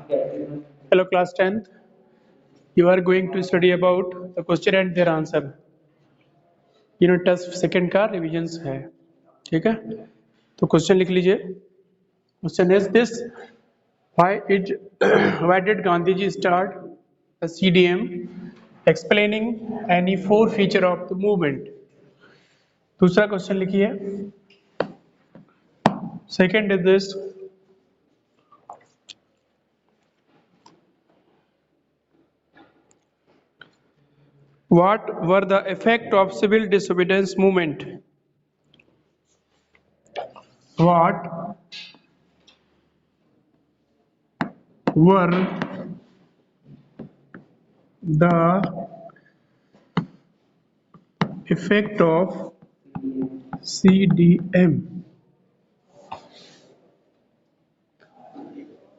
Hello class 10th. You are going to study about the question and their answer. Unit test second का revisions है, ठीक है? तो question लिख लीजिए. Question is this: why did Gandhi ji start the CDM, explaining any four feature of the movement? दूसरा question लिखिए. Second is this: what were the effect of civil disobedience movement? What were the effect of CDM?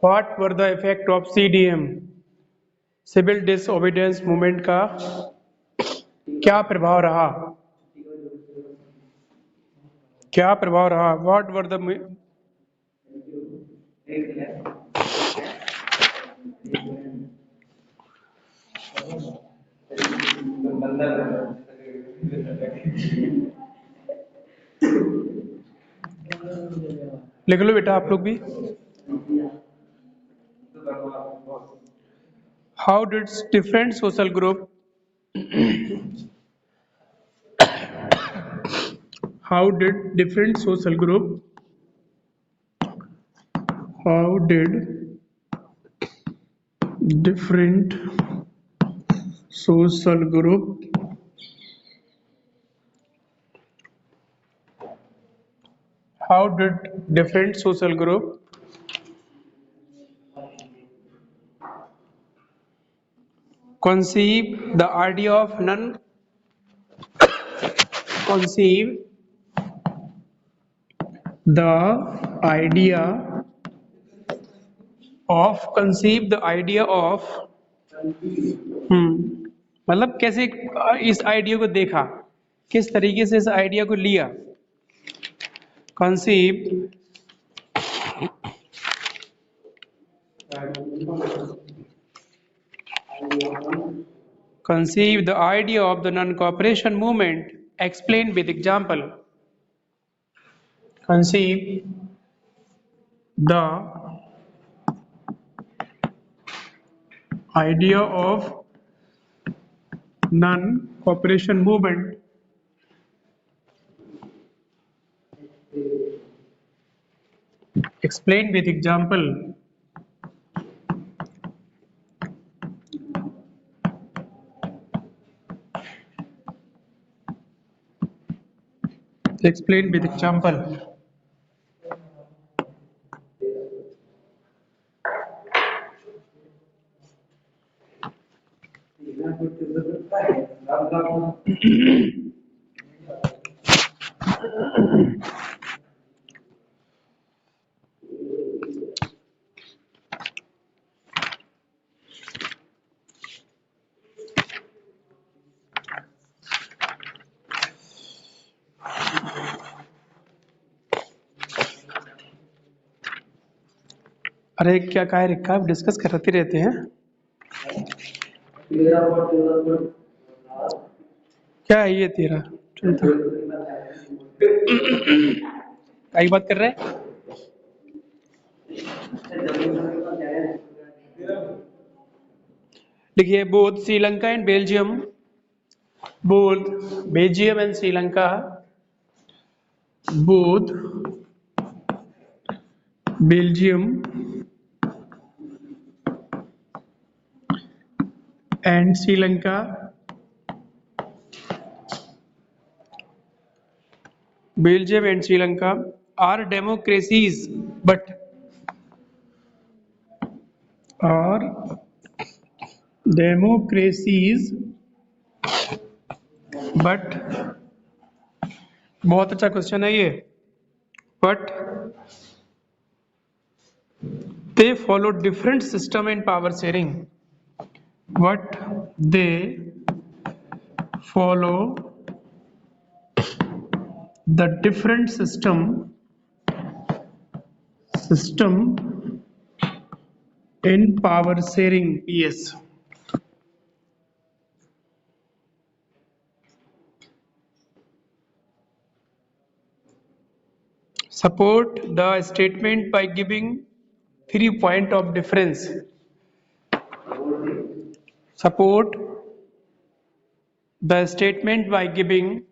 What were the effect of CDM? Civil disobedience movement का क्या प्रभाव रहा? क्या प्रभाव रहा? What were the लिख लो बेटा आप लोग भी. How did different social group how did different social group how did different social group how did different social group conceive the idea of non conceive the idea of मतलब कैसे इस idea को देखा, किस तरीके से इस आइडिया को लिया. conceive the idea of the non-cooperation movement. Explain with example. Conceive the idea of non-cooperation movement. Explain with example. Explain with example. अरे क्या कहा रखा, आप डिस्कस करते रहते हैं. क्या है ये तेरा? कई बात कर रहे हैं. देखिए both Sri Lanka and Belgium, both Belgium and Sri Lanka, both Belgium and Sri Lanka Belgium and Sri Lanka are democracies but बहुत अच्छा क्वेश्चन है ये. but they follow different system and power sharing. But they follow the different system in power sharing PS. Support the statement by giving 3 points of difference. Support the statement by giving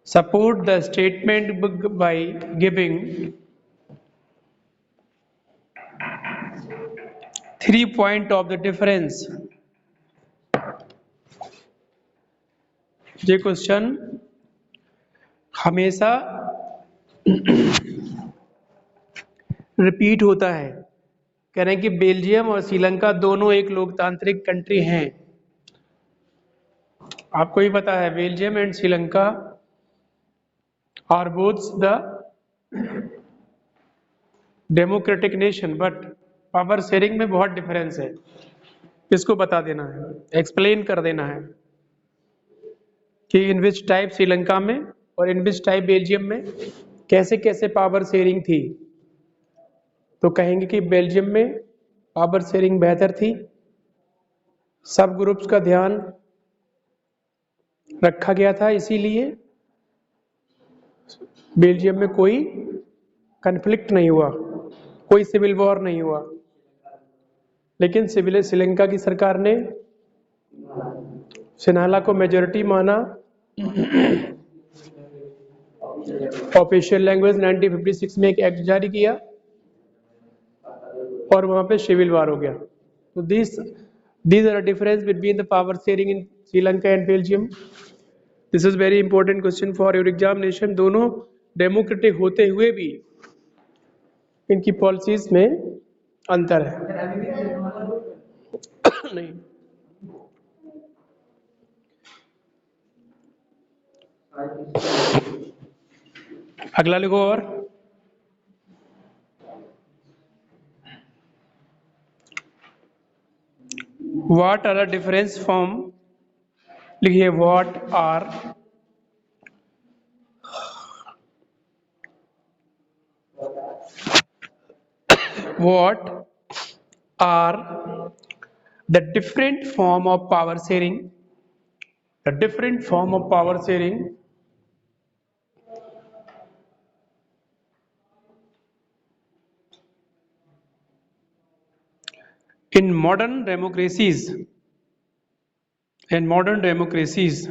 support the statement by giving 3 points of the difference. ये question हमेशा repeat होता है। कह रहे हैं कि Belgium और श्रीलंका दोनों एक लोकतांत्रिक कंट्री हैं। आपको ही पता है Belgium and Sri Lanka are both the democratic nation, but power sharing में बहुत डिफरेंस है। इसको बता देना है, एक्सप्लेन कर देना है कि इन विच टाइप श्रीलंका में और इन विच टाइप बेल्जियम में कैसे कैसे पावर शेयरिंग थी। तो कहेंगे कि बेल्जियम में पावर शेयरिंग बेहतर थी, सब ग्रुप्स का ध्यान रखा गया था, इसीलिए बेल्जियम में कोई कन्फ्लिक्ट नहीं हुआ, कोई सिविल वॉर नहीं हुआ। लेकिन श्रीलंका की सरकार ने सिन्हाला को मेजॉरिटी माना, ऑफिशियल लैंग्वेज 1956 में एक एक्ट जारी किया और वहां पे सिविल वार हो गया। तो these are a difference between the power sharing in Sri Lanka and Belgium. This is very important question for your examination. दोनों डेमोक्रेटिक होते हुए भी इनकी पॉलिसीज में अंतर है। नहीं, अगला लिखो। और what are the difference from, लिखिए what are the different form of power sharing, the different form of power sharing in modern democracies. In modern democracies,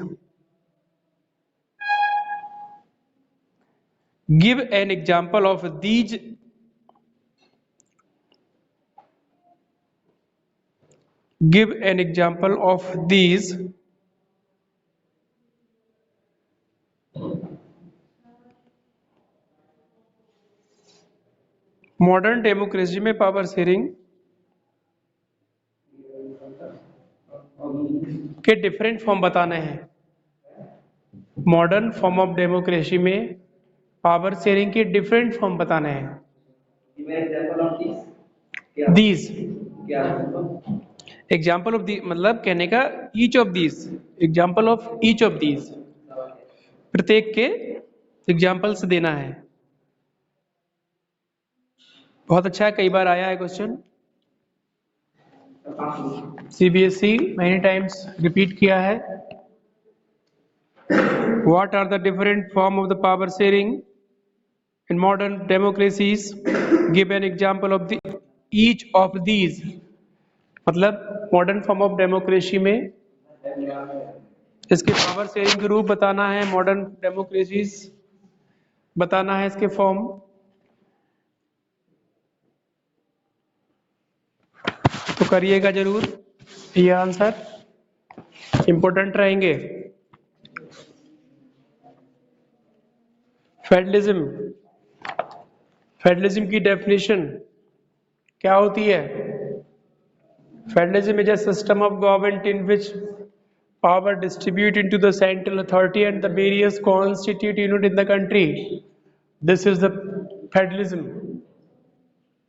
give an example of these. Give an example of these modern democracy में power sharing के different form बताने हैं। Modern form of democracy में power sharing के different form बताने हैं। These example of the मतलब कहने का each of these, example of each of these, प्रत्येक के एग्जाम्पल्स देना है। बहुत अच्छा है, कई बार आया है question, CBSE many times repeat किया है। What are the different form of the power sharing in modern democracies, give an example of the each of these. मतलब मॉडर्न फॉर्म ऑफ डेमोक्रेसी में इसके पावर शेयरिंग के रूप बताना है, modern democracies बताना है इसके फॉर्म। तो करिएगा जरूर, ये आंसर इंपॉर्टेंट रहेंगे। फेडरलिज्म, फेडरलिज्म की डेफिनेशन क्या होती है? Federalism is a system of government in which power distributed into the central authority and the various constituent units in the country. This is the federalism.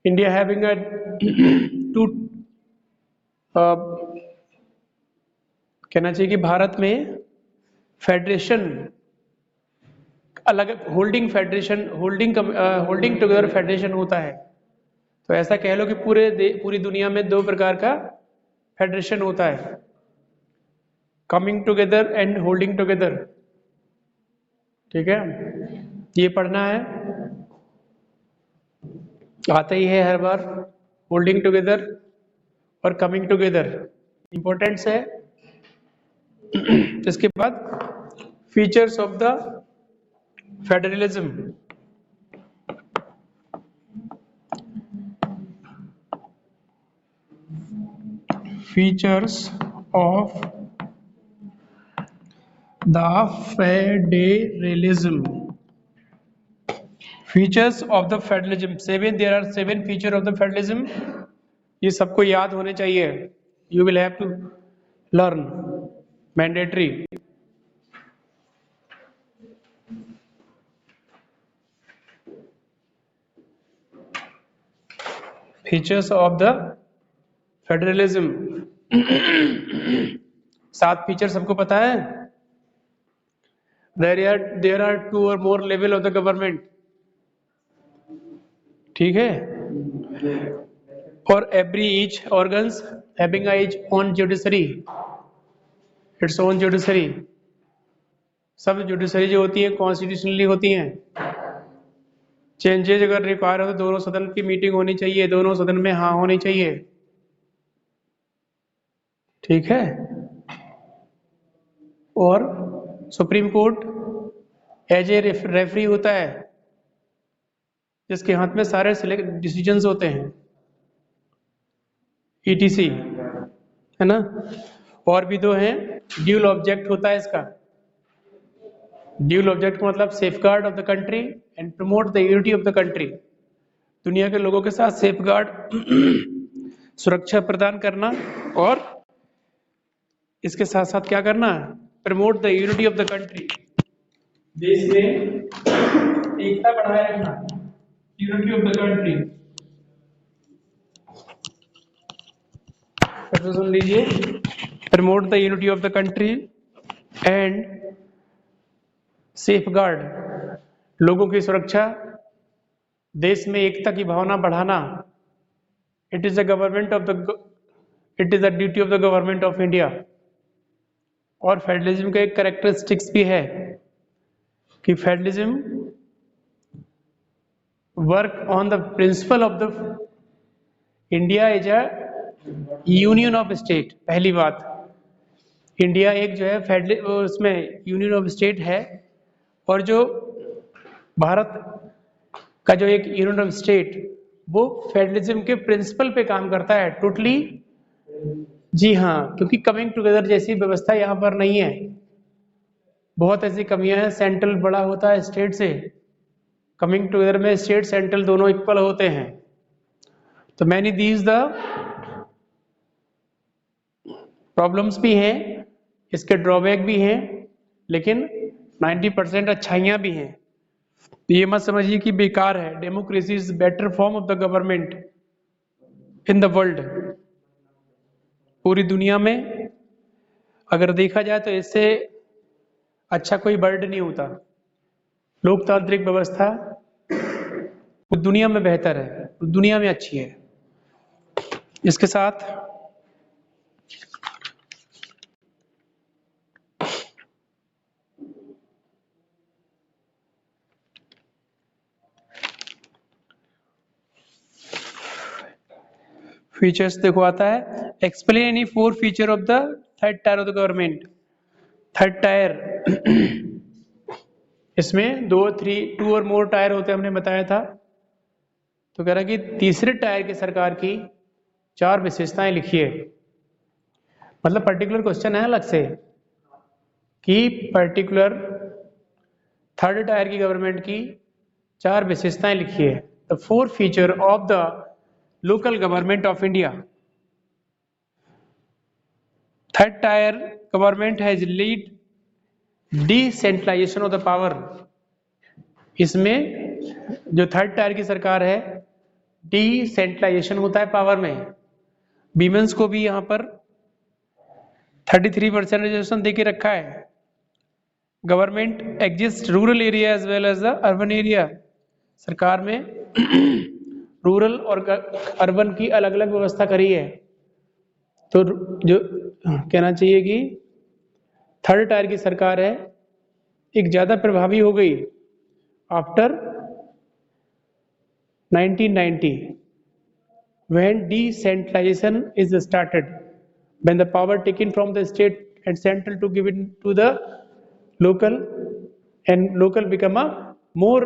India having a two कहना चाहिए कि भारत में federation अलग holding federation, holding together federation होता है। तो ऐसा कह लो कि पूरी दुनिया में 2 प्रकार का फेडरेशन होता है, coming together and holding together. ठीक है, ये पढ़ना है, आता ही है हर बार, होल्डिंग टुगेदर और कमिंग टुगेदर इंपॉर्टेंट्स है। इसके बाद features of the federalism. Features of the federalism. Features of the federalism, there are 7 feature of the federalism. ये सबको याद होने चाहिए, you will have to learn, mandatory. Features of the federalism. 7 feature सबको पता है। There are 2 or more level of the government, ठीक है, और every each organs having its own judiciary, its own judiciary. सब जुडिशरी जो होती है कॉन्स्टिट्यूशनली होती हैं। चेंजेज अगर रिक्वायर हो तो दोनों सदन की मीटिंग होनी चाहिए, दोनों सदन में हाँ होनी चाहिए, ठीक है। और supreme court as a referee होता है, जिसके हाथ में सारे डिसीजंस होते हैं, ETC, है ना। और भी 2 हैं, ड्यूल ऑब्जेक्ट होता है इसका। ड्यूल ऑब्जेक्ट का मतलब safeguard of the country and promote the unity of the country. दुनिया के लोगों के साथ सेफगार्ड सुरक्षा प्रदान करना, और इसके साथ साथ क्या करना, promote the unity of the country, देश में एकता बढ़ाए रखना, यूनिटी ऑफ द कंट्री। सुन लीजिए, promote the unity of the country and safeguard, लोगों की सुरक्षा, देश में एकता की भावना बढ़ाना। It is the duty of the government of India. और फेडरलिज्म का एक कैरेक्टरिस्टिक्स भी है कि federalism work on the principle of the India is a union of state. पहली बात, इंडिया एक जो है उसमें यूनियन ऑफ स्टेट है, और जो भारत का जो एक यूनियन ऑफ स्टेट, वो फेडरलिज्म के प्रिंसिपल पे काम करता है टोटली। जी हाँ, क्योंकि कमिंग टुगेदर जैसी व्यवस्था यहाँ पर नहीं है, बहुत ऐसी कमियां हैं। सेंट्रल बड़ा होता है स्टेट से, कमिंग टुगेदर में स्टेट सेंट्रल दोनों इक्वल होते हैं। तो मैनी दीज द प्रॉब्लम्स भी हैं, इसके ड्रॉबैक भी हैं, लेकिन 90% अच्छाइयाँ भी हैं। ये मत समझिए कि बेकार है। Democracy is better form of the government in the world. पूरी दुनिया में अगर देखा जाए तो इससे अच्छा कोई वर्ल्ड नहीं होता। लोकतांत्रिक व्यवस्था दुनिया में बेहतर है, दुनिया में अच्छी है। इसके साथ फीचर्स देखो आता है, explain any 4 feature of the third tier of the government. Third tier इसमें 2 और मोर टायर होते हैं, हमने बताया था। तो कह रहा कि तीसरे टायर की सरकार की 4 विशेषताएं लिखिए। मतलब पर्टिकुलर क्वेश्चन है अलग से कि पर्टिकुलर थर्ड टायर की गवर्नमेंट की 4 विशेषताएं लिखिए। The 4 feature of the local government of India. Third tier government has lead decentralization of the power. इसमें जो थर्ड टायर की सरकार है, डिसेंट्रलाइजेशन होता है पावर में। वीमेंस को भी यहाँ पर 33% रिजर्वेशन देके रखा है। Government exist rural area as well as the urban area. सरकार में रूरल और अर्बन की अलग अलग व्यवस्था करी है। तो जो कहना चाहिए कि थर्ड टायर की सरकार है एक ज्यादा प्रभावी हो गई after 1990 when decentralization is started, when the power taken from the state and central to give it to the local and local become a more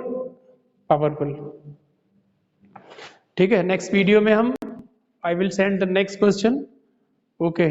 powerful। ठीक है, नेक्स्ट वीडियो में हम I will send the next question. Okay.